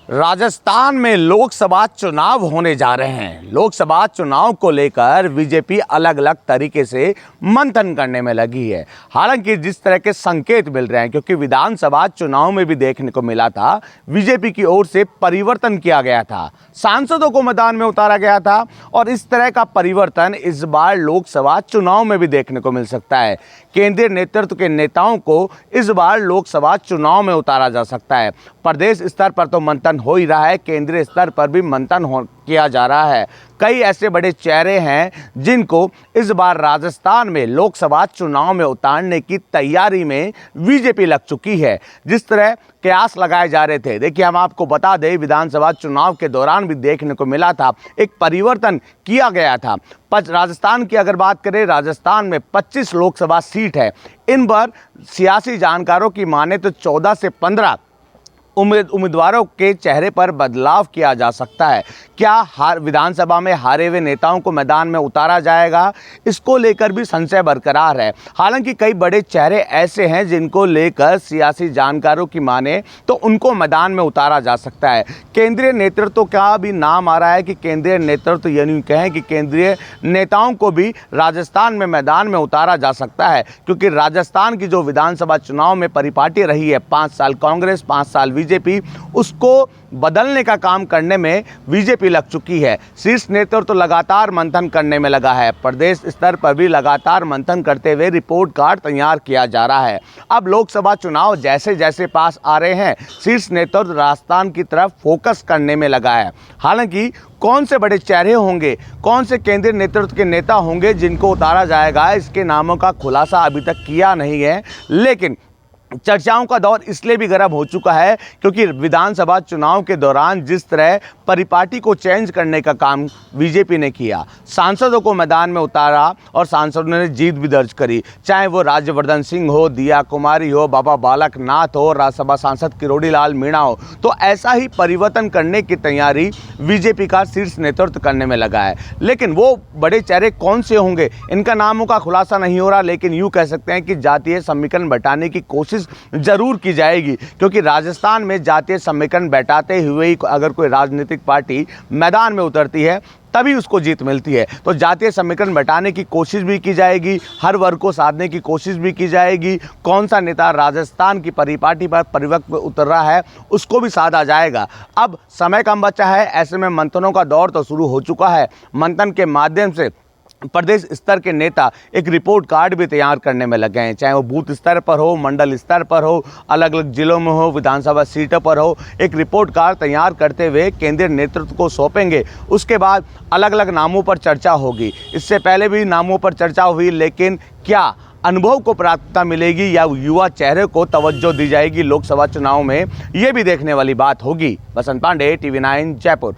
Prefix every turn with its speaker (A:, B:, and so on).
A: राजस्थान में लोकसभा चुनाव होने जा रहे हैं। लोकसभा चुनाव को लेकर बीजेपी अलग अलग तरीके से मंथन करने में लगी है। हालांकि जिस तरह के संकेत मिल रहे हैं, क्योंकि विधानसभा चुनाव में भी देखने को मिला था, बीजेपी की ओर से परिवर्तन किया गया था, सांसदों को मैदान में उतारा गया था और इस तरह का परिवर्तन इस बार लोकसभा चुनाव में भी देखने को मिल सकता है। केंद्रीय नेतृत्व के नेताओं को इस बार लोकसभा चुनाव में उतारा जा सकता है। प्रदेश स्तर पर तो मंथन हो ही रहा है, केंद्रीय स्तर पर भी मंथन किया जा रहा है। कई ऐसे बड़े चेहरे हैं जिनको इस बार राजस्थान में लोकसभा चुनाव में उतारने की तैयारी में बीजेपी लग चुकी है। जिस तरह कयास लगाए जा रहे थे, देखिए हम आपको बता दें, विधानसभा चुनाव के दौरान भी देखने को मिला था, एक परिवर्तन किया गया था। राजस्थान की अगर बात करें, राजस्थान में 25 लोकसभा सीट है। इन पर सियासी जानकारों की माने तो 14 से 15 उम्मीदवारों के चेहरे पर बदलाव किया जा सकता है। क्या विधानसभा में हारे हुए नेताओं को मैदान में उतारा जाएगा, इसको लेकर भी संशय बरकरार है। हालांकि कई बड़े चेहरे ऐसे हैं जिनको लेकर सियासी जानकारों की माने तो उनको मैदान में उतारा जा सकता है। केंद्रीय नेतृत्व का भी नाम आ रहा है कि केंद्रीय नेतृत्व यानी कहें कि केंद्रीय नेताओं को भी राजस्थान में मैदान में उतारा जा सकता है, क्योंकि राजस्थान की जो विधानसभा चुनाव में परिपाटी रही है, 5 साल कांग्रेस 5 साल बीजेपी, उसको बदलने का काम करने में बीजेपी लग चुकी है। शीर्ष नेतृत्व लगातार मंथन करने में लगा है। प्रदेश स्तर पर भी लगातार मंथन करते हुए रिपोर्ट कार्ड तैयार किया जा रहा है। अब लोकसभा चुनाव जैसे जैसे पास आ रहे हैं, शीर्ष नेतृत्व राजस्थान की तरफ फोकस करने में लगा है। हालांकि कौन से बड़े चेहरे होंगे, कौन से केंद्रीय नेतृत्व के नेता होंगे जिनको उतारा जाएगा, इसके नामों का खुलासा अभी तक किया नहीं है। लेकिन चर्चाओं का दौर इसलिए भी गर्म हो चुका है क्योंकि विधानसभा चुनाव के दौरान जिस तरह परिपाटी को चेंज करने का काम बीजेपी ने किया, सांसदों को मैदान में उतारा और सांसदों ने जीत भी दर्ज करी, चाहे वो राज्यवर्धन सिंह हो, दिया कुमारी हो, बाबा बालक नाथ हो, राज्यसभा सांसद किरोड़ी लाल मीणा हो, तो ऐसा ही परिवर्तन करने की तैयारी बीजेपी का शीर्ष नेतृत्व करने में लगा है। लेकिन वो बड़े चेहरे कौन से होंगे, इनका नामों का खुलासा नहीं हो रहा। लेकिन यूँ कह सकते हैं कि जातीय समीकरण बैठाने की कोशिश जरूर की जाएगी, क्योंकि राजस्थान में जातीय समीकरण बैठाते हुए ही अगर कोई राजनीतिक पार्टी मैदान में उतरती है तभी उसको जीत मिलती है। तो जातीय समीकरण बैठाने की कोशिश भी की जाएगी, हर वर्ग को साधने की कोशिश भी की जाएगी। कौन सा नेता राजस्थान की परिपाटी पर परिवक्त उतर रहा है, उसको भी साधा जाएगा। अब समय कम बचा है, ऐसे में मंथनों का दौर तो शुरू हो चुका है। मंथन के माध्यम से प्रदेश स्तर के नेता एक रिपोर्ट कार्ड भी तैयार करने में लगे हैं, चाहे वो बूथ स्तर पर हो, मंडल स्तर पर हो, अलग अलग जिलों में हो, विधानसभा सीटों पर हो। एक रिपोर्ट कार्ड तैयार करते हुए केंद्रीय नेतृत्व को सौंपेंगे। उसके बाद अलग अलग नामों पर चर्चा होगी। इससे पहले भी नामों पर चर्चा हुई, लेकिन क्या अनुभव को प्राथमिकता मिलेगी या युवा चेहरे को तवज्जो दी जाएगी लोकसभा चुनाव में, ये भी देखने वाली बात होगी। बसंत पांडे, TV9 जयपुर।